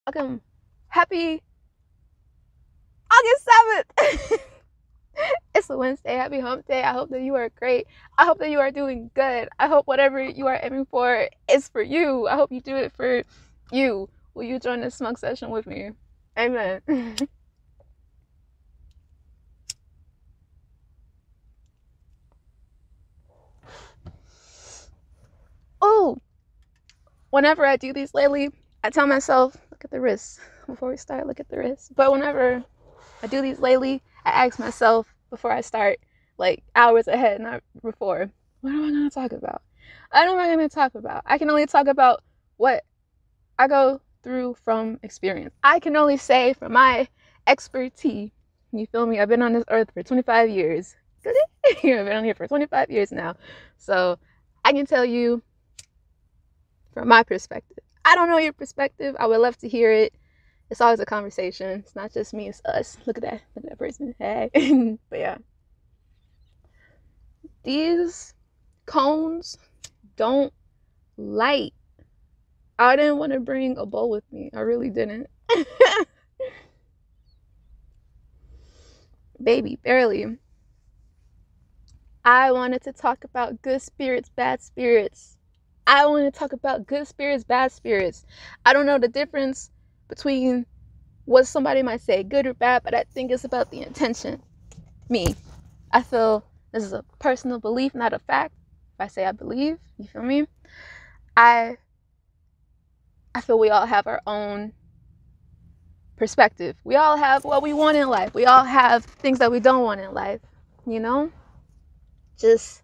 Okay, happy August 7th. It's a Wednesday. Happy hump day. I hope that you are great. I hope that you are doing good. I hope whatever you are aiming for is for you. I hope you do it for you. Will you join this smug session with me? Amen. Oh, whenever I do these lately, I tell myself, look at the wrist. Before we start, look at the wrist. But whenever I do these lately, I ask myself before I start, like hours ahead, not before, what am I going to talk about? What am I going to talk about? I can only talk about what I go through from experience. I can only say from my expertise. You feel me? I've been on this earth for 25 years. I've been on here for 25 years now. So I can tell you from my perspective. I don't know your perspective. I would love to hear it. It's always a conversation. It's not just me, it's us. Look at that. Look at that person. Hey. But yeah. These cones don't light. I didn't want to bring a bowl with me. I really didn't. Baby, barely. I wanted to talk about good spirits, bad spirits. I want to talk about good spirits, bad spirits. I don't know the difference between what somebody might say, good or bad, but I think it's about the intention. Me. I feel this is a personal belief, not a fact. If I say I believe, you feel me? I feel we all have our own perspective. We all have what we want in life. We all have things that we don't want in life, you know? Just,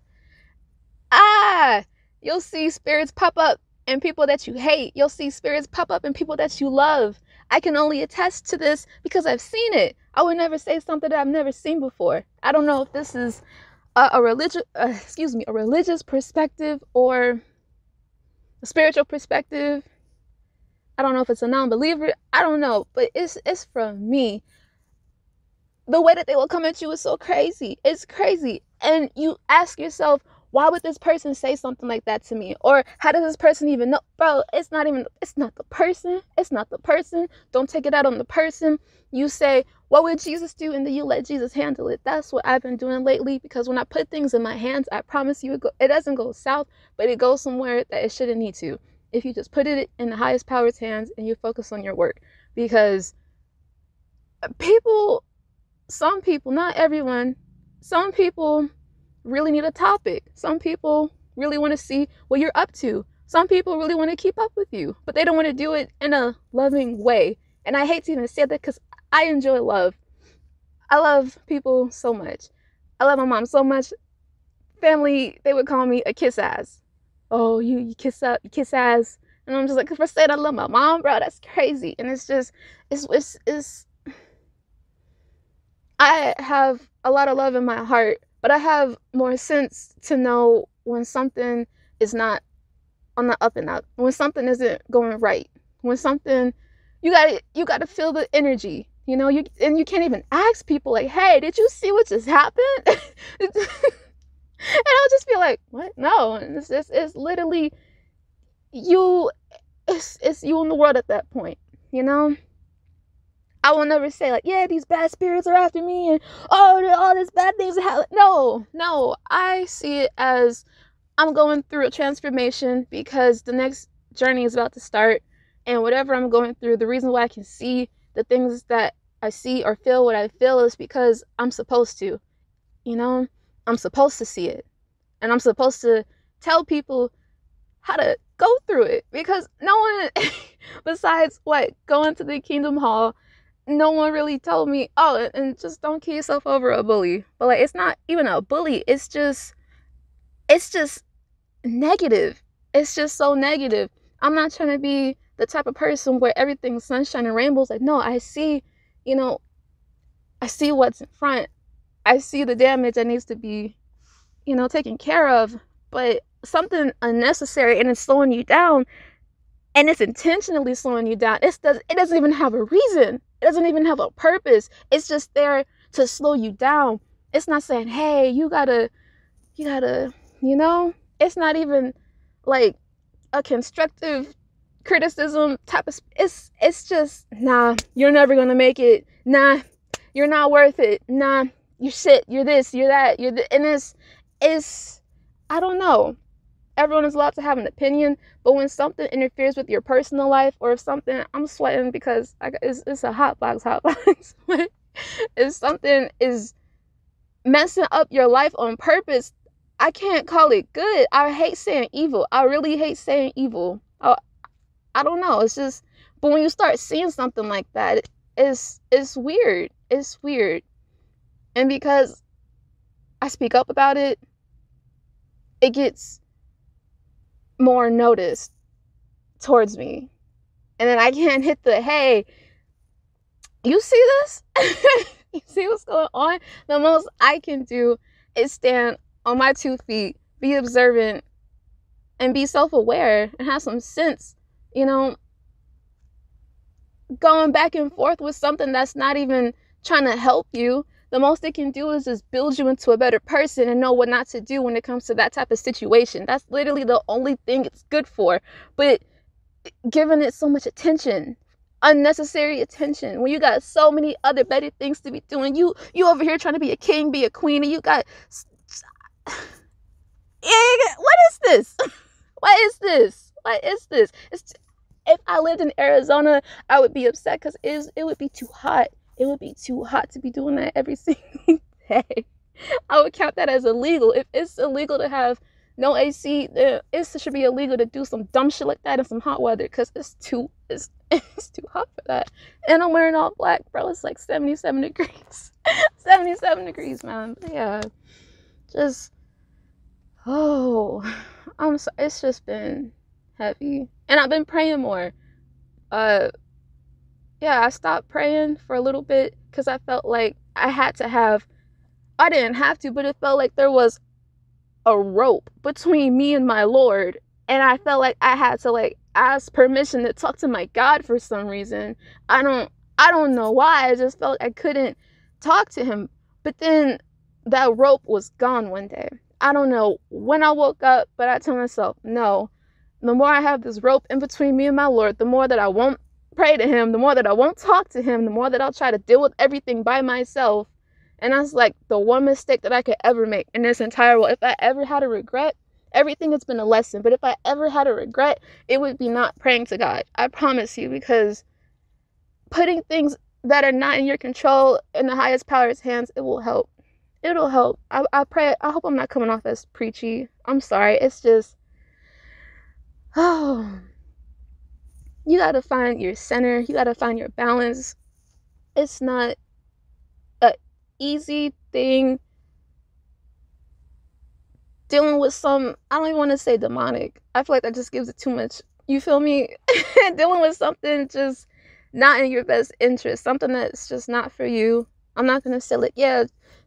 you'll see spirits pop up in people that you hate. You'll see spirits pop up in people that you love. I can only attest to this because I've seen it. I would never say something that I've never seen before. I don't know if this is a religious perspective or a spiritual perspective. I don't know if it's a non-believer. I don't know, but it's from me. The way that they will come at you is so crazy. It's crazy. And you ask yourself, why would this person say something like that to me? Or how does this person even know? Bro, it's not the person. It's not the person. Don't take it out on the person. You say, what would Jesus do? And then you let Jesus handle it. That's what I've been doing lately, because when I put things in my hands, I promise you it doesn't go south, but it goes somewhere that it shouldn't need to. If you just put it in the highest power's hands and you focus on your work. Because some people, not everyone, some people really need a topic. Some people really want to see what you're up to. Some people really want to keep up with you, but they don't want to do it in a loving way. And I hate to even say that because I enjoy love. I love people so much. I love my mom so much. Family, they would call me a kiss ass. Oh, you kiss up, you kiss ass. And I'm just like, if I said I love my mom, bro, that's crazy. And it's just, it's I have a lot of love in my heart, but I have more sense to know when something is not on the up and up, when something isn't going right, when something, you gotta feel the energy, you know. You can't even ask people like, hey, did you see what just happened? And I'll just be like, what? No. And it's literally you. It's you in the world at that point, you know. I will never say like, yeah, these bad spirits are after me and all these bad things happen. No. I see it as I'm going through a transformation because the next journey is about to start. And whatever I'm going through, the reason why I can see the things that I see or feel what I feel is because I'm supposed to, you know, I'm supposed to see it. And I'm supposed to tell people how to go through it, because no one besides going to the Kingdom Hall, no one really told me, oh, and just don't kill yourself over a bully. But like, it's not even a bully. It's just negative. It's just so negative. I'm not trying to be the type of person where everything's sunshine and rainbows. Like, no, I see what's in front. I see the damage that needs to be, taken care of. But something unnecessary and it's slowing you down, and it's intentionally slowing you down. It doesn't even have a reason. It doesn't even have a purpose. It's just there to slow you down. It's not saying, hey, you gotta, it's not even like a constructive criticism type of, it's just, nah, you're never gonna make it. Nah, you're not worth it. Nah, you shit, you're this, you're that, and it's, I don't know. Everyone is allowed to have an opinion, but when something interferes with your personal life, or if something, I'm sweating because it's a hot box. If something is messing up your life on purpose, I can't call it good. I hate saying evil. I really hate saying evil. I don't know. It's just, but when you start seeing something like that, it's weird. It's weird. And because I speak up about it, it gets more noticed towards me. And then I can't hit the, hey, you see this? You see what's going on? The most I can do is stand on my 2 feet, be observant, and be self-aware and have some sense, you know. Going back and forth with something that's not even trying to help you, the most it can do is just build you into a better person and know what not to do when it comes to that type of situation. That's literally the only thing it's good for. But giving it so much attention, unnecessary attention, when you got so many other better things to be doing, you over here trying to be a king, be a queen, and you got, what is this? What is this? What is this? If I lived in Arizona, I would be upset because it would be too hot. It would be too hot to be doing that every single day. I would count that as illegal. If it's illegal to have no AC, then it should be illegal to do some dumb shit like that in some hot weather, because it's too hot for that. And I'm wearing all black, bro. It's like 77 degrees. 77 degrees, man. But yeah, just, I'm sorry. It's just been heavy, and I've been praying more. Yeah, I stopped praying for a little bit because I felt like I didn't have to, but it felt like there was a rope between me and my Lord, and I felt like I had to like ask permission to talk to my God for some reason. I don't know why. I just felt like I couldn't talk to him. But then that rope was gone one day. I don't know when I woke up, but I told myself, no, the more I have this rope in between me and my Lord, the more that I won't pray to him, the more that I won't talk to him, the more that I'll try to deal with everything by myself. And that's like the one mistake that I could ever make in this entire world. If I ever had a regret, everything has been a lesson. But if I ever had a regret, it would be not praying to God. I promise you, because putting things that are not in your control in the highest power's hands, it will help. It'll help. I pray. I hope I'm not coming off as preachy. I'm sorry. It's just, you got to find your center. You got to find your balance. It's not an easy thing dealing with some, I don't even want to say demonic. I feel like that just gives it too much. You feel me? Dealing with something just not in your best interest. Something that's just not for you. I'm not going to say like, yeah,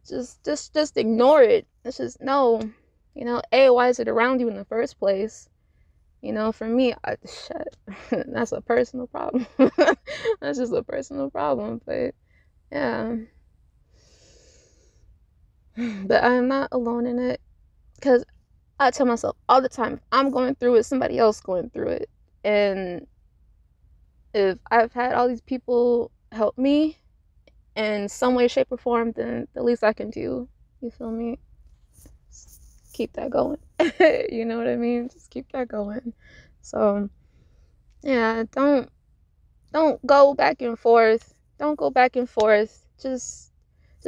just ignore it. It's just, no. You know, why is it around you in the first place? You know, for me, that's a personal problem. That's just a personal problem. But yeah, but I'm not alone in it, because I tell myself all the time, if I'm going through it, somebody else going through it. And if I've had all these people help me in some way, shape, or form, then the least I can do, you feel me, keep that going. You know what I mean? Just keep that going. So yeah, don't go back and forth. Don't go back and forth. Just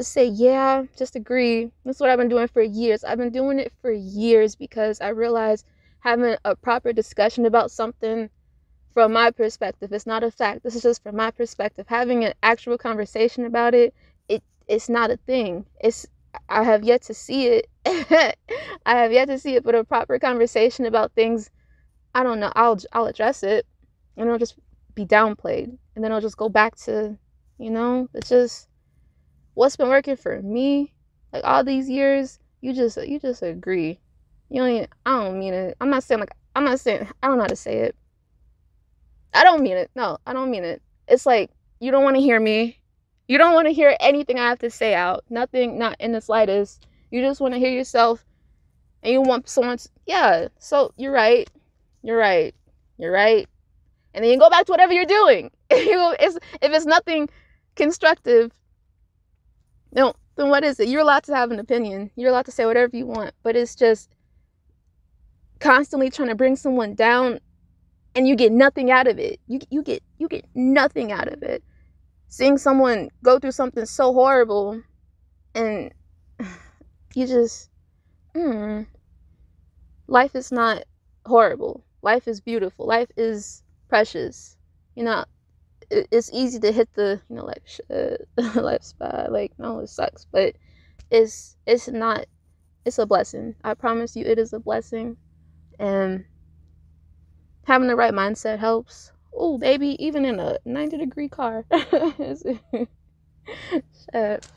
say, yeah, just agree. That's what I've been doing for years. I've been doing it for years because I realized having a proper discussion about something from my perspective, it's not a fact. This is just from my perspective. Having an actual conversation about it's not a thing. I have yet to see it. I have yet to see it, but a proper conversation about things, I don't know, I'll address it, and it'll just be downplayed, and then I'll just go back to, you know, it's just what's been working for me, like all these years. You just agree. I don't mean it. I don't know how to say it. I don't mean it. No, I don't mean it. It's like, you don't want to hear me. You don't want to hear anything I have to say out. Nothing, not in the slightest. You just want to hear yourself, and you want someone to, yeah, so you're right. You're right. You're right. And then you go back to whatever you're doing. If it's nothing constructive, no, then what is it? You're allowed to have an opinion. You're allowed to say whatever you want, but it's just constantly trying to bring someone down, and you get nothing out of it. You get nothing out of it. Seeing someone go through something so horrible, and you just, life is not horrible. Life is beautiful. Life is precious. You know, it's easy to hit the, like, shit, life's bad. Like, no, it sucks. But it's not, it's a blessing. I promise you, it is a blessing. And having the right mindset helps. Oh, baby, even in a 90-degree car. Shit.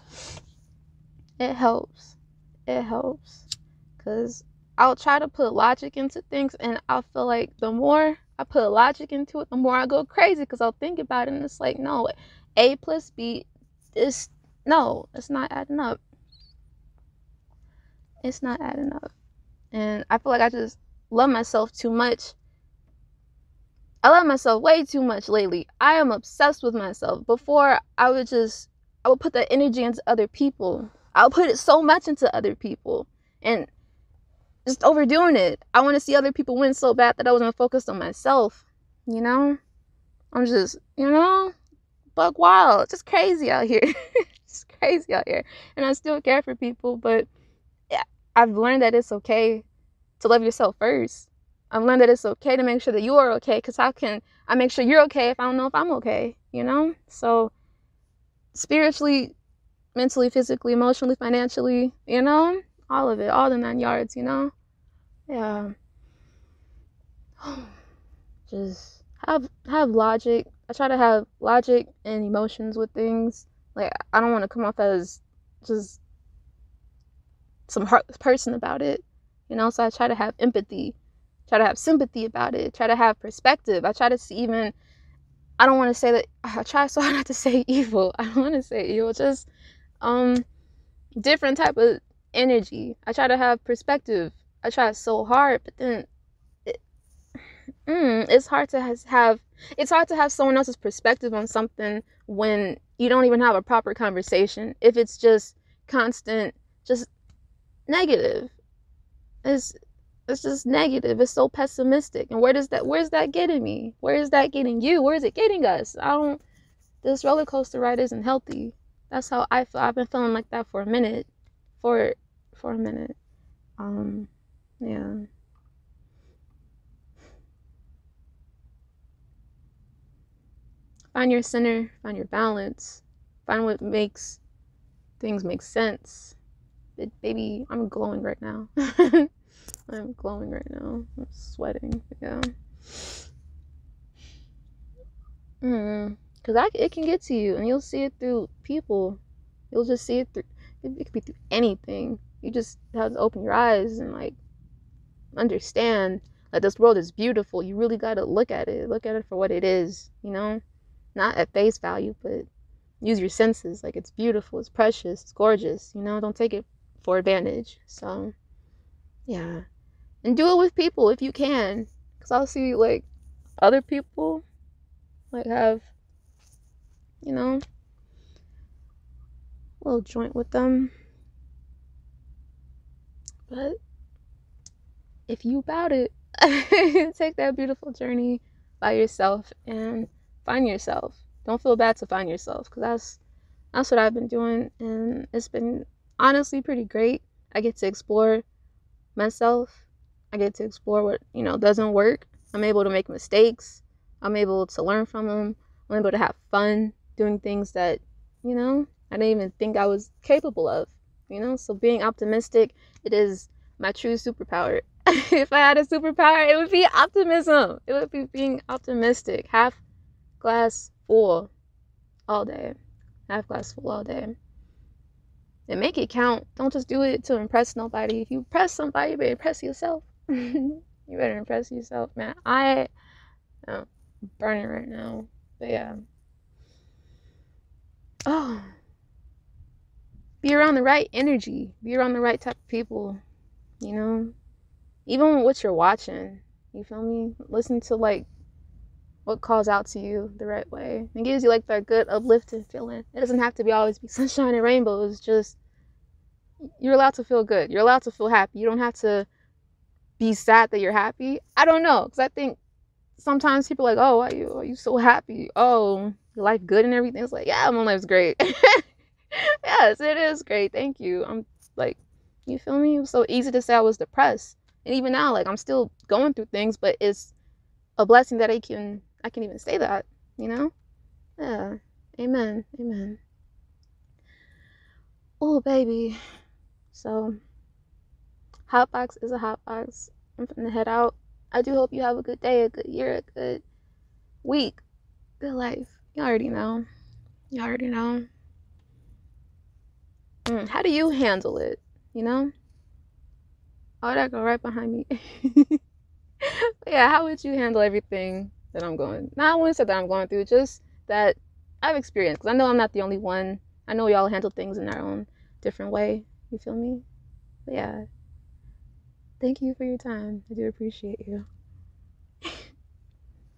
It helps. It helps. Because I'll try to put logic into things, and I feel like the more I put logic into it, the more I go crazy, because I'll think about it, and it's like, no, A plus B is, no, it's not adding up. It's not adding up. And I feel like I just love myself too much. I love myself way too much lately. I am obsessed with myself. Before, I would put that energy into other people. I would put it so much into other people. And just overdoing it. I want to see other people win so bad that I wasn't focused on myself. You know? I'm just, buck wild. Just crazy out here. Just crazy out here. And I still care for people, but I've learned that it's okay to love yourself first. I've learned that it's okay to make sure that you are okay, because how can I make sure you're okay if I don't know if I'm okay, So spiritually, mentally, physically, emotionally, financially, all of it, all the 9 yards, Yeah. Just have logic. I try to have logic and emotions with things. Like, I don't want to come off as just some heartless person about it, so I try to have empathy, try to have sympathy about it, try to have perspective. I try to see, even, I don't want to say that, I try so hard not to say evil. I don't want to say evil, just different type of energy. I try to have perspective. I try so hard, but then it's hard to have someone else's perspective on something when you don't even have a proper conversation. If it's just constant, just negative, it's just negative. It's so pessimistic. And where's that getting me? Where is that getting you? Where is it getting us? This roller coaster ride isn't healthy. That's how I feel. I've been feeling like that for a minute. For a minute. Yeah. Find your center, find your balance, find what makes things make sense. Baby, I'm glowing right now. I'm glowing right now. I'm sweating. Yeah. Because it can get to you, and you'll see it through people. You'll just see it through, it could be through anything. You just have to open your eyes and, like, understand that this world is beautiful. You really got to look at it for what it is, not at face value, but use your senses. Like, it's beautiful, it's precious, it's gorgeous, don't take it for advantage. So yeah, and do it with people if you can, because I'll see, like, other people, like, have, a little joint with them, but if you about it, take that beautiful journey by yourself and find yourself. Don't feel bad to find yourself, because that's what I've been doing, and it's been honestly pretty great. I get to explore myself. I get to explore what, doesn't work. I'm able to make mistakes. I'm able to learn from them. I'm able to have fun doing things that, I didn't even think I was capable of, So being optimistic, it is my true superpower. If I had a superpower, it would be optimism. It would be being optimistic. Half glass full all day. Half glass full all day. And make it count. Don't just do it to impress nobody. If you impress somebody, you better impress yourself. You better impress yourself, man. I'm burning right now. But yeah. Oh. Be around the right energy. Be around the right type of people. Even what you're watching. You feel me? Listen to, like, what calls out to you the right way. It gives you like that good uplifting feeling. It doesn't have to be always be sunshine and rainbows. Just you're allowed to feel good. You're allowed to feel happy. You don't have to be sad that you're happy. I don't know, because I think sometimes people are like, oh, why are you so happy? Oh, your life good and everything. It's like, yeah, my life's great. Yes, it is great. Thank you. I'm like, you feel me? It was so easy to say I was depressed. And even now, like I'm still going through things, but it's a blessing that I can even say that, you know? Yeah. Amen. Amen. Oh baby. So Hotbox is a hotbox. I'm finna head out. I do hope you have a good day, a good year, a good week, good life. You already know. You already know. How do you handle it? You know? Oh, that go right behind me. Yeah, how would you handle everything that I'm going? Not only said that I'm going through, just that I've experienced. Because I know I'm not the only one. I know y'all handle things in their own different way. You feel me? But yeah. Thank you for your time. I do appreciate you.